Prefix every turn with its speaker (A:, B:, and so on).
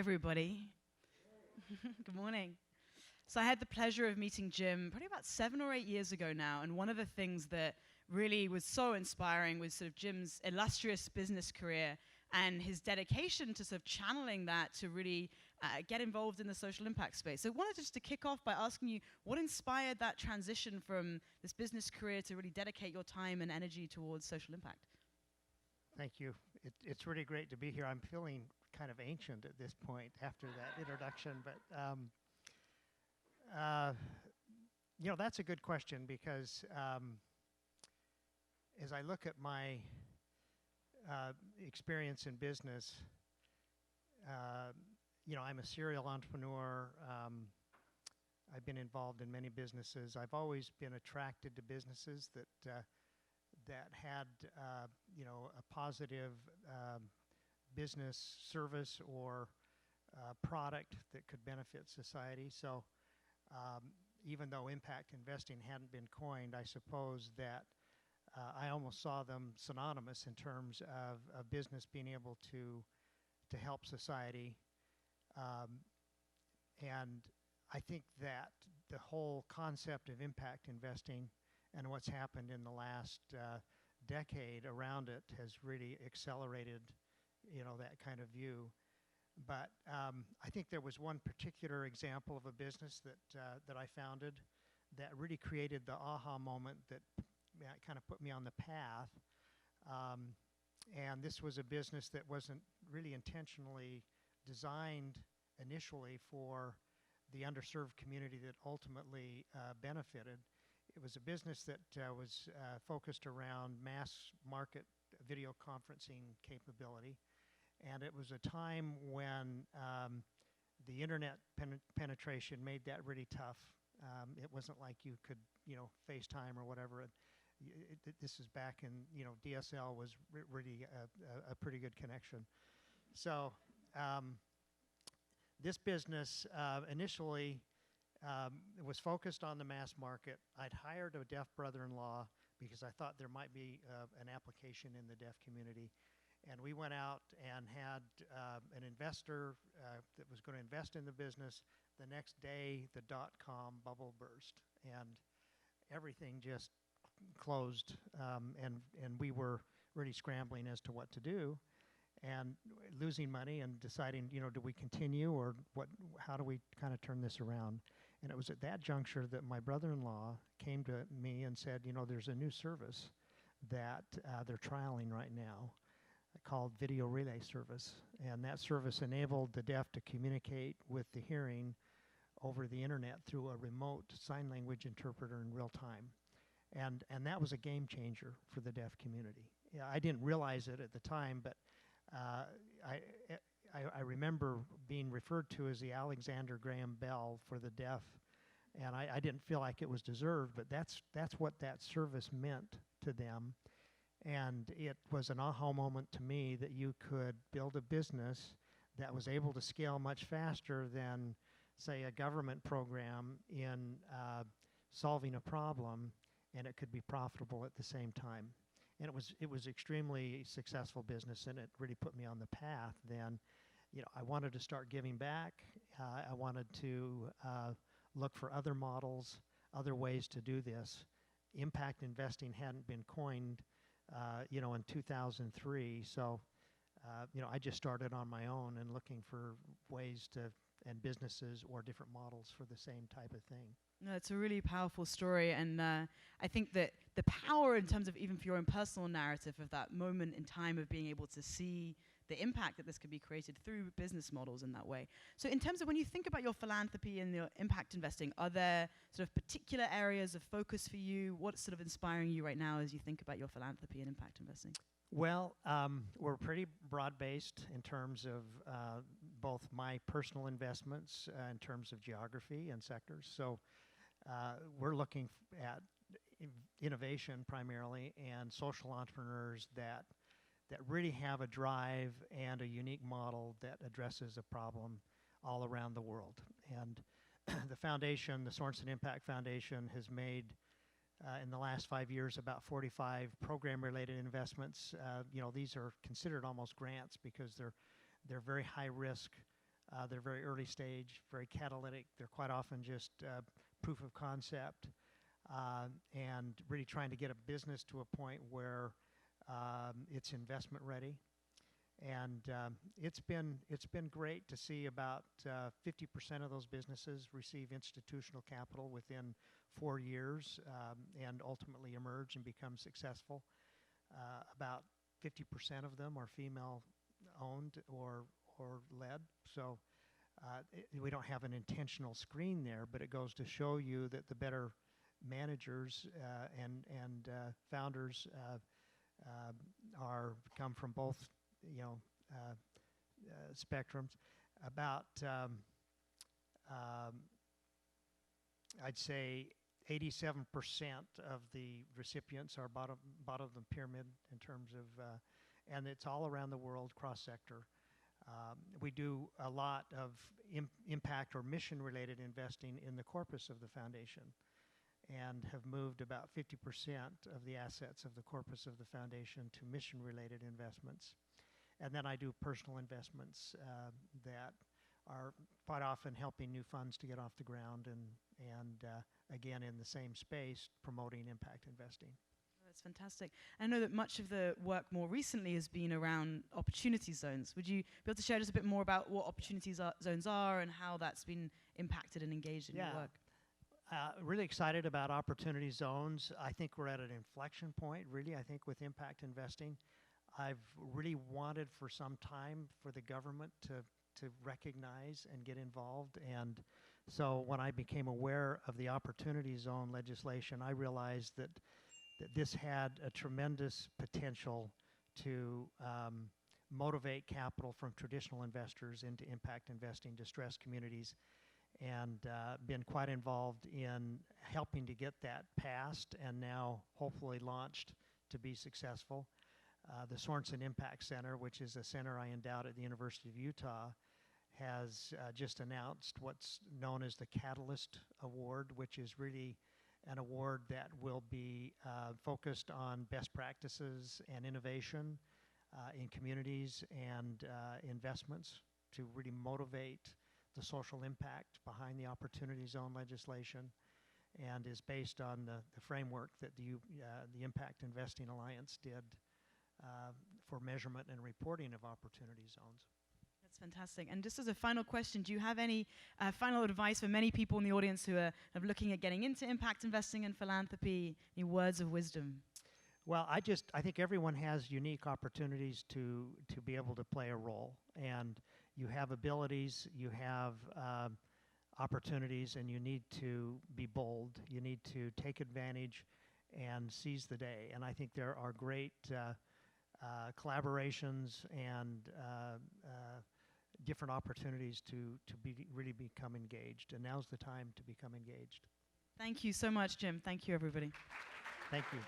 A: everybody. Good morning. So I had the pleasure of meeting Jim probably about 7 or 8 years ago now, and one of the things that really was so inspiring was sort of Jim's illustrious business career and his dedication to sort of channeling that to really get involved in the social impact space. So I wanted just to kick off by asking you, what inspired that transition from this business career to really dedicate your time and energy towards social impact?
B: Thank you. It's really great to be here. I'm feeling kind of ancient at this point after that introduction, but you know, that's a good question because as I look at my experience in business, you know, I'm a serial entrepreneur. I've been involved in many businesses. I've always been attracted to businesses that had, you know, a positive business service or product that could benefit society. So even though impact investing hadn't been coined, I suppose that I almost saw them synonymous in terms of a business being able to help society. And I think that the whole concept of impact investing and what's happened in the last decade around it has really accelerated, you know, that kind of view. But I think there was one particular example of a business that I founded that really created the aha moment that kind of put me on the path. And this was a business that wasn't really intentionally designed initially for the underserved community that ultimately benefited. It was a business that was focused around mass market video conferencing capability. And it was a time when the internet penetration made that really tough. It wasn't like you could, you know, FaceTime or whatever. This is back in, you know, DSL was really a pretty good connection. So this business initially was focused on the mass market. I'd hired a deaf brother-in-law because I thought there might be an application in the deaf community. And we went out and had an investor that was going to invest in the business. The next day, the dot-com bubble burst, and everything just closed. And we were really scrambling as to what to do, and losing money and deciding, you know, do we continue or what? How do we kind of turn this around? And it was at that juncture that my brother-in-law came to me and said, you know, there's a new service that they're trialing right now, called video relay service, and that service enabled the deaf to communicate with the hearing over the internet through a remote sign language interpreter in real time, and that was a game changer for the deaf community. Yeah, I didn't realize it at the time, but I remember being referred to as the Alexander Graham Bell for the deaf, and I didn't feel like it was deserved, but that's what that service meant to them. And it was an aha moment to me that you could build a business that was able to scale much faster than, say, a government program in solving a problem, and it could be profitable at the same time. And it was extremely successful business, and it really put me on the path. Then, you know, I wanted to start giving back. I wanted to look for other models, other ways to do this. Impact investing hadn't been coined, you know, in 2003. So, you know, I just started on my own and looking for ways to, and businesses or different models for the same type of thing.
A: No, it's a really powerful story, and I think that the power in terms of even for your own personal narrative of that moment in time of being able to see the impact that this could be created through business models in that way. So in terms of when you think about your philanthropy and your impact investing, are there sort of particular areas of focus for you? What's sort of inspiring you right now as you think about your philanthropy and impact investing?
B: Well, we're pretty broad-based in terms of both my personal investments in terms of geography and sectors. So we're looking at innovation primarily and social entrepreneurs that really have a drive and a unique model that addresses a problem all around the world. And the foundation, the Sorenson Impact Foundation, has made in the last 5 years about 45 program-related investments. You know, these are considered almost grants because they're very high risk They're very early stage, very catalytic. They're quite often just proof of concept, and really trying to get a business to a point where it's investment ready. And it's been great to see about 50% of those businesses receive institutional capital within 4 years, and ultimately emerge and become successful. About 50% of them are female owned or led. So we don't have an intentional screen there, but it goes to show you that the better managers and founders come from both, spectrums. About I'd say 87% of the recipients are bottom of the pyramid in terms of, and it's all around the world, cross-sector. We do a lot of impact or mission-related investing in the corpus of the foundation, and have moved about 50% of the assets of the corpus of the foundation to mission-related investments. And then I do personal investments that are quite often helping new funds to get off the ground, and again, in the same space, promoting impact investing.
A: That's fantastic. I know that much of the work more recently has been around opportunity zones. Would you be able to share just a bit more about what opportunity zones are and how that's been impacted and engaged in your work?
B: Really excited about opportunity zones. I think we're at an inflection point, really, I think, with impact investing. I've really wanted for some time for the government to recognize and get involved. And so when I became aware of the opportunity zone legislation, I realized that this had a tremendous potential to motivate capital from traditional investors into impact investing, distressed communities, and been quite involved in helping to get that passed and now hopefully launched to be successful. The Sorenson Impact Center, which is a center I endowed at the University of Utah, has just announced what's known as the Catalyst Award, which is really an award that will be focused on best practices and innovation in communities and investments to really motivate the social impact behind the Opportunity Zone legislation, and is based on the framework that the Impact Investing Alliance did for measurement and reporting of opportunity zones.
A: That's fantastic. And just as a final question, do you have any final advice for many people in the audience who are looking at getting into impact investing and philanthropy? Any words of wisdom?
B: Well, I think everyone has unique opportunities to be able to play a role. And you have abilities, you have opportunities, and you need to be bold. You need to take advantage and seize the day. And I think there are great collaborations and different opportunities to really become engaged. And now's the time to become engaged.
A: Thank you so much, Jim. Thank you, everybody.
B: Thank you.